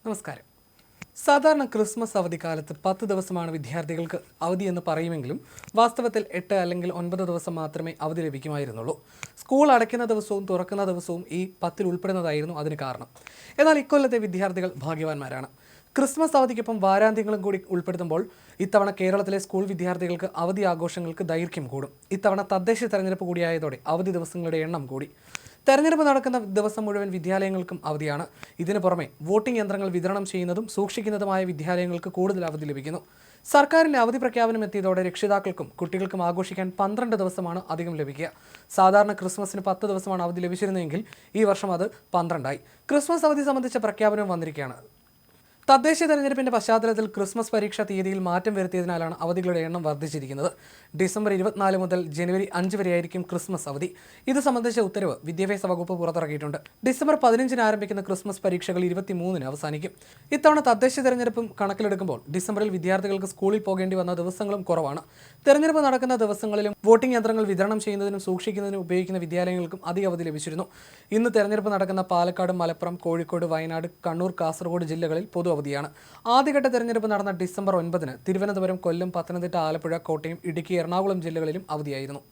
നമസ്കാരം. സാധാരണ ക്രിസ്മസ് അവധിക്കാലത്ത് 10 ദിവസമാണ് വിദ്യാർത്ഥികൾക്ക് അവധിയെന്ന് പറയുമെങ്കിലും വാസ്തവത്തിൽ 8 അല്ലെങ്കിൽ 9 ദിവസം മാത്രമേ അവധി ലഭിക്കുമായിരുന്നുള്ളൂ. സ്കൂൾ അടയ്ക്കുന്ന ദിവസവും തുറക്കുന്ന ദിവസവും ഈ 10-ൽ ഉൾപ്പെടുന്നതായിരുന്നു അതിന് കാരണം. എന്നാൽ ഇക്കൊല്ലത്തെ വിദ്യാർത്ഥികൾ ഭാഗ്യവാന്മാരാണ്. ക്രിസ്മസ് അവധിക്കൊപ്പം വാരാന്ത്യങ്ങളും കൂടി ഉൾപ്പെടുത്തുമ്പോൾ ഇത്തവണ കേരളത്തിലെ സ്കൂൾ വിദ്യാർത്ഥികൾക്ക് അവധി ആഘോഷങ്ങൾക്ക് ദൈർഘ്യം കൂടും. ഇത്തവണ തദ്ദേശ തെരഞ്ഞെടുപ്പ് കൂടിയായതോടെ അവധി ദിവസങ്ങളുടെ എണ്ണം കൂടി. തെരഞ്ഞെടുപ്പ് നടക്കുന്ന ദിവസം മുഴുവൻ വിദ്യാലയങ്ങൾക്കും അവധിയാണ്. ഇതിനു പുറമെ വോട്ടിംഗ് യന്ത്രങ്ങൾ വിതരണം ചെയ്യുന്നതും സൂക്ഷിക്കുന്നതുമായ വിദ്യാലയങ്ങൾക്ക് കൂടുതൽ അവധി ലഭിക്കുന്നു. സർക്കാരിന്റെ അവധി പ്രഖ്യാപനം എത്തിയതോടെ രക്ഷിതാക്കൾക്കും കുട്ടികൾക്കും ആഘോഷിക്കാൻ 12 ദിവസമാണ് അധികം ലഭിക്കുക. സാധാരണ ക്രിസ്മസിന് 10 ദിവസമാണ് അവധി ലഭിച്ചിരുന്നതെങ്കിൽ ഈ വർഷം അത് 12ആയി. ക്രിസ്മസ് അവധി സംബന്ധിച്ച പ്രഖ്യാപനം വന്നിരിക്കുകയാണ്. തദ്ദേശ തെരഞ്ഞെടുപ്പിന്റെ പശ്ചാത്തലത്തിൽ ക്രിസ്മസ് പരീക്ഷാ തീയതിയിൽ മാറ്റം വരുത്തിയതിനാലാണ് അവധികളുടെ എണ്ണം വർദ്ധിച്ചിരിക്കുന്നത്. ഡിസംബർ 24 മുതൽ ജനുവരി 5 വരെയായിരിക്കും ക്രിസ്മസ് അവധി. ഇത് സംബന്ധിച്ച ഉത്തരവ് വിദ്യാഭ്യാസ വകുപ്പ് പുറത്തിറക്കിയിട്ടുണ്ട്. ഡിസംബർ 15-ന് ആരംഭിക്കുന്ന ക്രിസ്മസ് പരീക്ഷകൾ 23-ന് അവസാനിക്കും. ഇത്തവണ തദ്ദേശ തെരഞ്ഞെടുപ്പും കണക്കിലെടുക്കുമ്പോൾ ഡിസംബറിൽ വിദ്യാർത്ഥികൾക്ക് സ്കൂളിൽ പോകേണ്ടി വന്ന ദിവസങ്ങളും കുറവാണ്. തെരഞ്ഞെടുപ്പ് നടക്കുന്ന ദിവസങ്ങളിലും വോട്ടിംഗ് യന്ത്രങ്ങൾ വിതരണം ചെയ്യുന്നതിനും സൂക്ഷിക്കുന്നതിനും ഉപയോഗിക്കുന്ന വിദ്യാലയങ്ങൾക്കും അധിക അവധി ലഭിച്ചിരുന്നു. ഇന്ന് തെരഞ്ഞെടുപ്പ് നടക്കുന്ന പാലക്കാട്, മലപ്പുറം, കോഴിക്കോട്, വയനാട്, കണ്ണൂർ, കാസർഗോഡ് ജില്ലകളിൽ പൊതു അവധിയാണ്. ആദ്യഘട്ട തെരഞ്ഞെടുപ്പ് നടന്ന ഡിസംബർ 9-ന് തിരുവനന്തപുരം, കൊല്ലം, പത്തനംതിട്ട, ആലപ്പുഴ, കോട്ടയം, ഇടുക്കി, എറണാകുളം ജില്ലകളിലും അവധിയായിരുന്നു.